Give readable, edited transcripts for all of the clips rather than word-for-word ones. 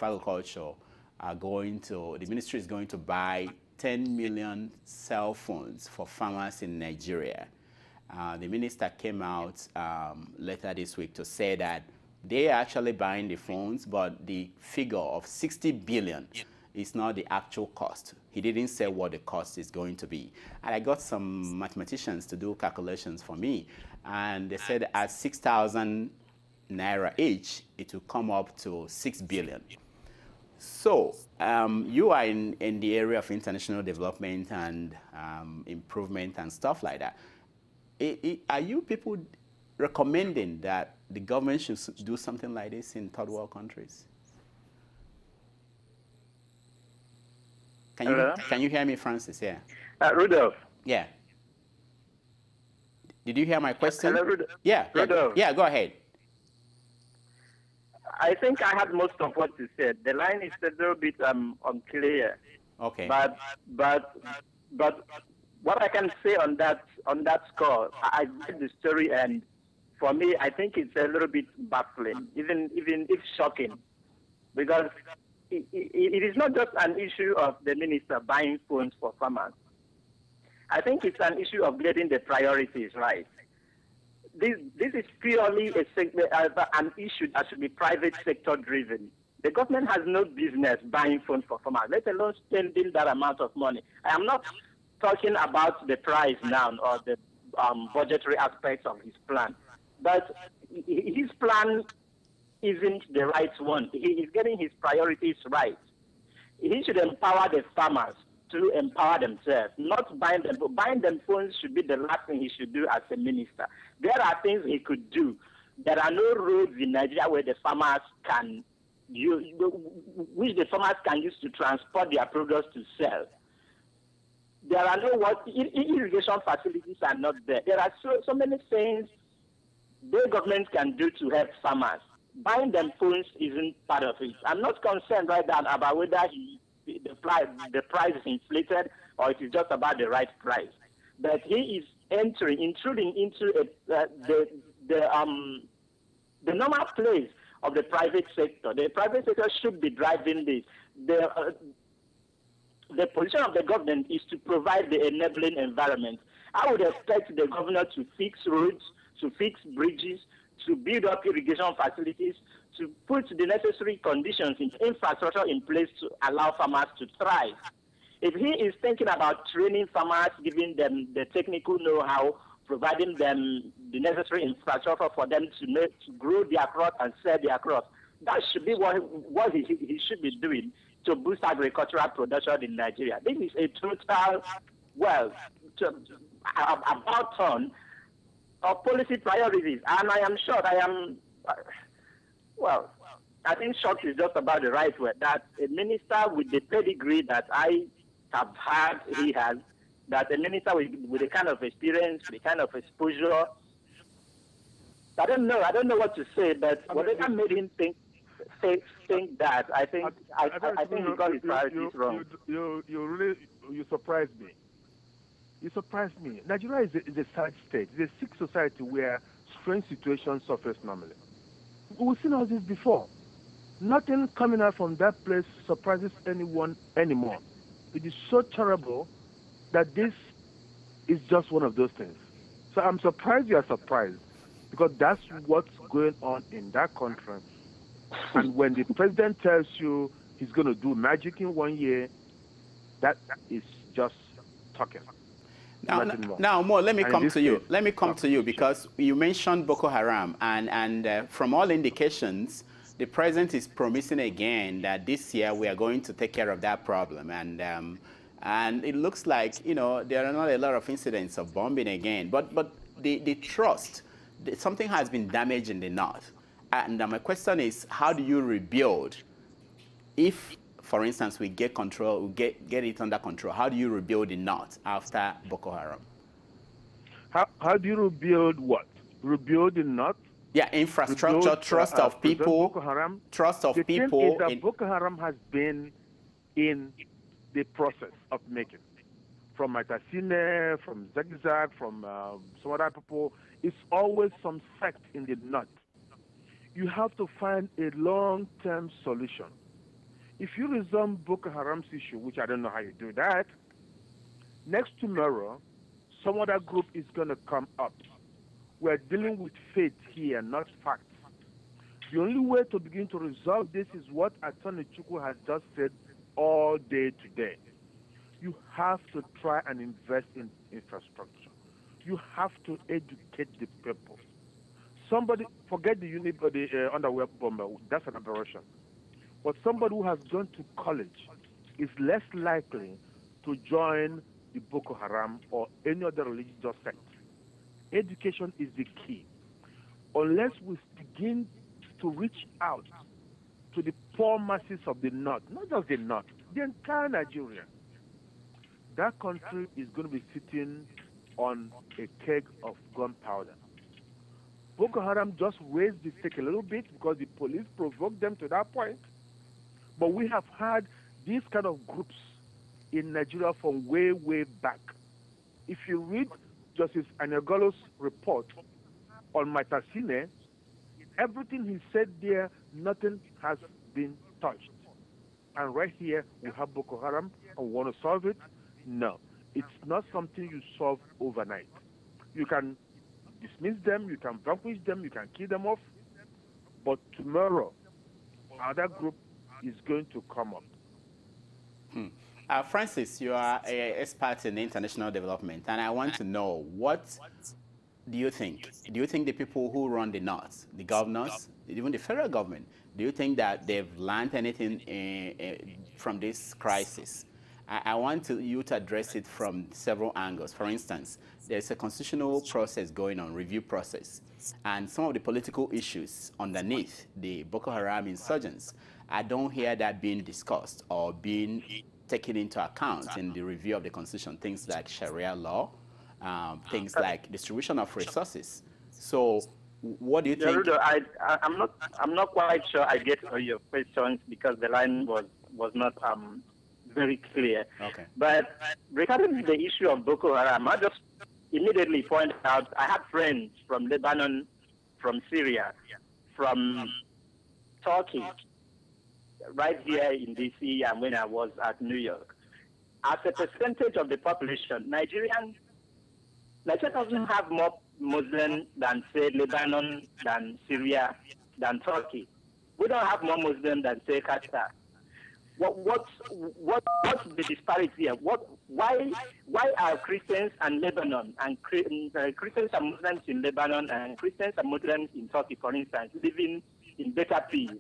of Agriculture are going to, the ministry is going to buy 10 million cell phones for farmers in Nigeria. The minister came out later this week to say that they are actually buying the phones, but the figure of 60 billion is not the actual cost. He didn't say what the cost is going to be. And I got some mathematicians to do calculations for me, and they said at 6,000 naira each, it will come up to 6 billion. So you are in the area of international development and improvement and stuff like that. Are you people recommending that the government should do something like this in third world countries? Can you hear me, Francis? Yeah. Rudolf. Yeah. Did you hear my question? Hello, Rudolf. Yeah. Rudolf. Yeah, go ahead. I think I had most of what you said. The line is a little bit unclear. Okay. But what I can say on that score, I read the story, and for me, I think it's a little bit baffling, even if shocking, because it is not just an issue of the minister buying phones for farmers. I think it's an issue of getting the priorities right. This is purely an issue that should be private sector driven. The government has no business buying phones for farmers, let alone spending that amount of money. I am not talking about the price now or the budgetary aspects of his plan, but his plan isn't the right one. He is getting his priorities right. He should empower the farmers to empower themselves, not buying them. Buying them phones should be the last thing he should do as a minister. There are things he could do. There are no roads in Nigeria where the farmers can use, which the farmers can use to transport their products to sell. There are no irrigation facilities are not there. There are so many things the government can do to help farmers. Buying them phones isn't part of it. I'm not concerned right now about whether the price is inflated or it is just about the right price. But he is intruding into the normal place of the private sector. The private sector should be driving this. The position of the government is to provide the enabling environment. I would expect the governor to fix roads, to fix bridges, to build up irrigation facilities, to put the necessary conditions in infrastructure in place to allow farmers to thrive. If he is thinking about training farmers, giving them the technical know-how, providing them the necessary infrastructure for them to grow their crops and sell their crops, that should be what he should be doing to boost agricultural production in Nigeria. This is a total, about turn of policy priorities. And I am shocked. I think shocked is just about the right word, that a minister with the pedigree that I have had, he has, that a minister with the kind of experience, the kind of exposure, I don't know what to say, but whatever made him think that, I think he got his priorities wrong. You surprised me. You surprised me. Nigeria is a sad state. It's a sick society where strange situations surface normally. We've seen all this before. Nothing coming out from that place surprises anyone anymore. It is so terrible that this is just one of those things. So I'm surprised you are surprised, because that's what's going on in that country. And when the president tells you he's going to do magic in 1 year, that is just talking. Now, Mo, let me come to you. Let me come to you, because you mentioned Boko Haram, and from all indications, the president is promising again that this year we are going to take care of that problem, and it looks like, you know, there are not a lot of incidents of bombing again, but the trust, something has been damaged in the north, and my question is, how do you rebuild if, for instance, we get control, we get it under control? How do you rebuild the north after Boko Haram? How do you rebuild what? Rebuild the north? Yeah, infrastructure, trust of people, Boko Haram. Trust of people. The thing is that Boko Haram has been in the process of making. From Matasine, from Zagzag, from some other people, it's always some sect in the north. You have to find a long-term solution. If you resume Boko Haram's issue, which I don't know how you do that, next tomorrow, some other group is going to come up. We're dealing with faith here, not facts. The only way to begin to resolve this is what Attorney Chukwu has just said all day today. You have to try and invest in infrastructure. You have to educate the people. Somebody, forget the underwear bomber, that's an aberration. But somebody who has gone to college is less likely to join the Boko Haram or any other religious sect. Education is the key. Unless we begin to reach out to the poor masses of the North, not just the North, the entire Nigeria, that country is going to be sitting on a keg of gunpowder. Boko Haram just raised the stake a little bit because the police provoked them to that point. But we have had these kind of groups in Nigeria from way, way back. If you read Justice Anyagolo's report on Matasine, everything he said there, nothing has been touched. And right here, we have Boko Haram, and we want to solve it? No. It's not something you solve overnight. You can dismiss them, you can vanquish them, you can kill them off, but tomorrow, another group is going to come up. Francis, you are an expert in international development, and I want to know, what do you think? Do you think the people who run the North, the governors, even the federal government, do you think that they've learned anything from this crisis? I want you to address it from several angles. For instance, there's a constitutional process going on, review process, and some of the political issues underneath the Boko Haram insurgents, I don't hear that being discussed or being taken into account in the review of the Constitution, things like Sharia law, things like distribution of resources. So what do you think? Rudo, I'm not quite sure I get your questions because the line was not very clear. Okay. But regarding the issue of Boko Haram, I just immediately point out I had friends from Lebanon, from Syria, from Turkey, right here in DC and when I was at New York. As a percentage of the population, Nigeria doesn't have more Muslims than, say, Lebanon, than Syria, than Turkey. We don't have more Muslims than, say, Qatar. What's the disparity here? Why are Christians and Lebanon and Christians and Muslims in Lebanon and Christians and Muslims in Turkey, for instance, living in better peace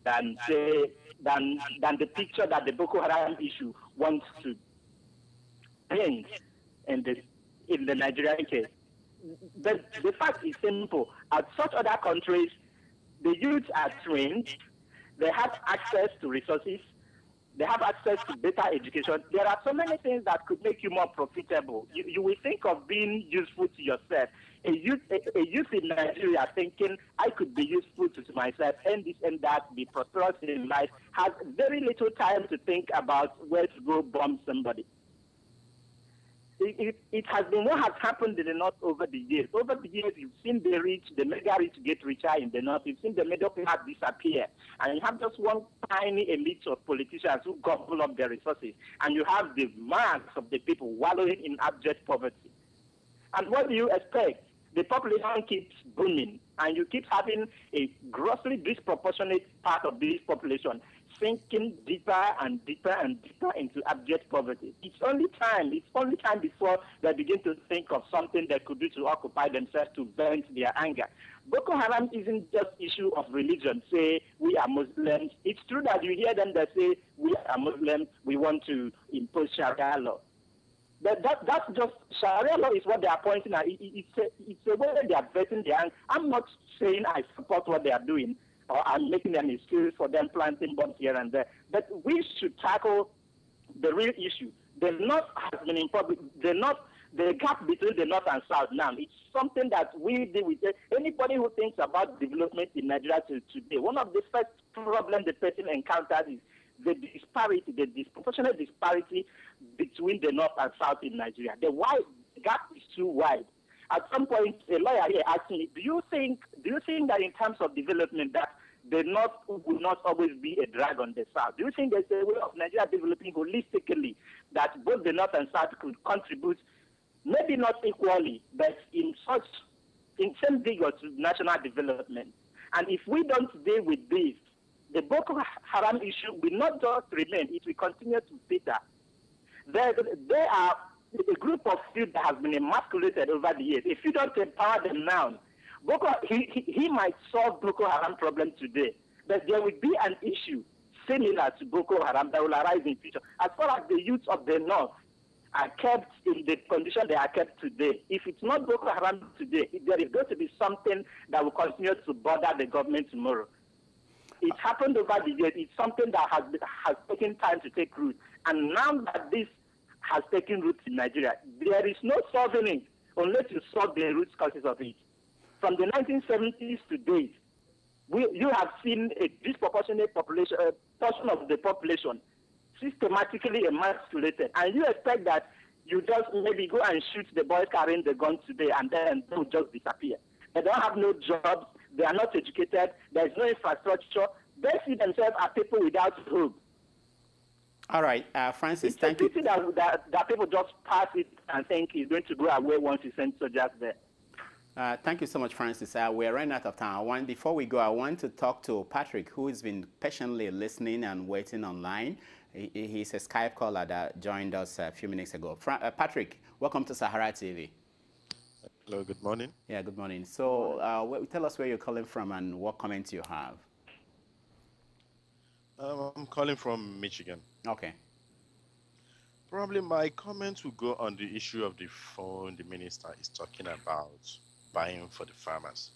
than the picture that the Boko Haram issue wants to paint in the Nigerian case? The fact is simple. At such other countries, the youth are trained, they have access to resources, they have access to better education. There are so many things that could make you more profitable. You will think of being useful to yourself. A youth in Nigeria thinking, I could be useful to myself, and this and that, be prosperous in life, has very little time to think about where to go bomb somebody. It has been what has happened in the North over the years. Over the years, you've seen the rich, the mega rich get richer in the North. You've seen the middle class disappear. And you have just one tiny elite of politicians who gobble up their resources. And you have the mass of the people wallowing in abject poverty. And what do you expect? The population keeps booming, and you keep having a grossly disproportionate part of this population sinking deeper and deeper and deeper into abject poverty. It's only time before they begin to think of something they could do to occupy themselves to vent their anger. Boko Haram isn't just issue of religion. Say, we are Muslims. It's true that you hear them that say, we are Muslims, we want to impose Sharia law. But that's just, Sharia law is what they are pointing at. It's a way they are vetting their anger. I'm not saying I support what they are doing, or I'm making an excuse for them planting bombs here and there. But we should tackle the real issue. The North has been in public. The gap between the North and South now, it's something that we deal with. Anybody who thinks about development in Nigeria today, one of the first problems the person encounters is the disparity, the disproportionate disparity between the North and South in Nigeria. The gap is too wide. At some point, a lawyer here asked me, do you think that in terms of development that the North will not always be a drag on the South? Do you think there's a way of Nigeria developing holistically that both the North and South could contribute, maybe not equally, but in same vigor to national development? And if we don't deal with this, the Boko Haram issue will not just remain, it will continue to peter. There are a group of youth that has been emasculated over the years. If you don't empower them now, he might solve Boko Haram problem today, but there will be an issue similar to Boko Haram that will arise in future. As far as the youth of the North are kept in the condition they are kept today, if it's not Boko Haram today, there is going to be something that will continue to bother the government tomorrow. It happened over the years. It's something that has taken time to take root. And now that this has taken root in Nigeria, there is no solving it unless you solve the root causes of it. From the 1970s to date, you have seen a disproportionate portion of the population systematically emasculated. And you expect that you just maybe go and shoot the boys carrying the gun today and then they will just disappear. They don't have no jobs. They are not educated. There is no infrastructure. They see themselves as people without hope. All right, Francis, it's thank you. That people just pass it and think it's going to go away once you send soldiers there. Thank you so much, Francis. We're running out of time. Before we go, I want to talk to Patrick, who has been patiently listening and waiting online. He's a Skype caller that joined us a few minutes ago. Patrick, welcome to Sahara TV. Hello, good morning. Yeah, good morning. So tell us where you're calling from and what comments you have. I'm calling from Michigan. Okay. Probably my comments will go on the issue of the phone the minister is talking about buying for the farmers.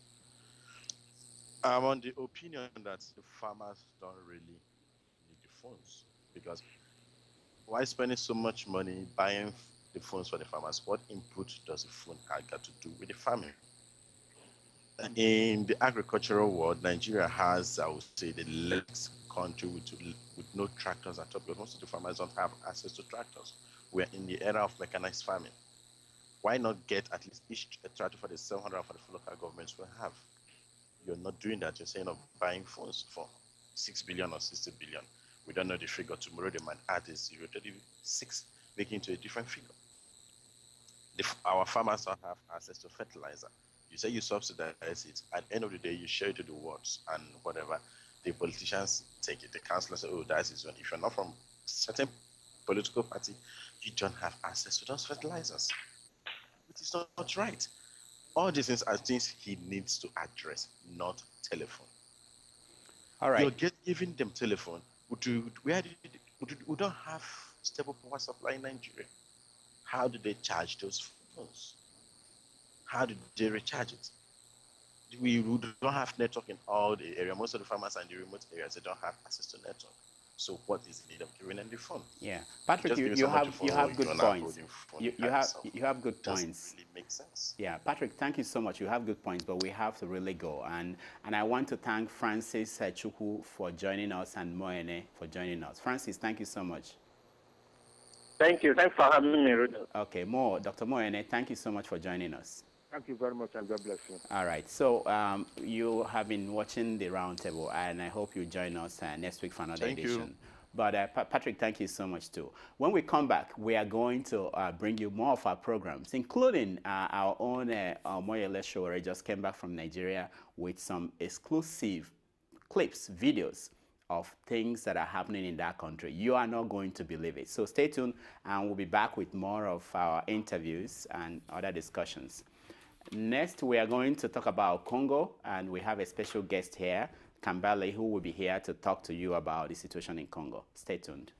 I'm on the opinion that the farmers don't really need the phones, because why spending so much money buying the phones for the farmers? What input does the phone have got to do with the farming? In the agricultural world, Nigeria has, I would say, the least country with no tractors at all, because most of the farmers don't have access to tractors. We're in the era of mechanized farming. Why not get at least each tractor for the 744 local governments we have? You're not doing that. You're saying of buying phones for 6 billion or 60 billion. We don't know the figure. Tomorrow they might add a 0.36, making it to a different figure. Our farmers don't have access to fertilizer. You say you subsidize it. At the end of the day, you share it to the wards and whatever. The politicians take it. The councillors say, oh, that's his one. If you're not from a certain political party, you don't have access to those fertilizers. Which is not right. All these things are things he needs to address, not telephone. All right. You're giving them telephone. We don't have stable power supply in Nigeria. How do they charge those phones? How do they recharge it? We don't have network in all the area. Most of the farmers are in the remote areas. They don't have access to network. So what is the need of giving them the phone? Yeah, Patrick, you have good points. You have good points. Really make sense. Yeah, Patrick, thank you so much. You have good points, but we have to really go. And I want to thank Francis Chukwu for joining us and Moe Ene for joining us. Francis, thank you so much. Thank you. Thanks for having me, Rudolf. Okay, Dr. Moe Ene, thank you so much for joining us. Thank you very much, and God bless you. All right. So you have been watching the roundtable, and I hope you join us next week for another edition. You. But Patrick, thank you so much too. When we come back, we are going to bring you more of our programs, including our own Moe Ene show, where I just came back from Nigeria with some exclusive clips, videos of things that are happening in that country. You are not going to believe it. So stay tuned, and we'll be back with more of our interviews and other discussions. Next, we are going to talk about Congo, and we have a special guest here, Kambale, who will be here to talk to you about the situation in Congo. Stay tuned.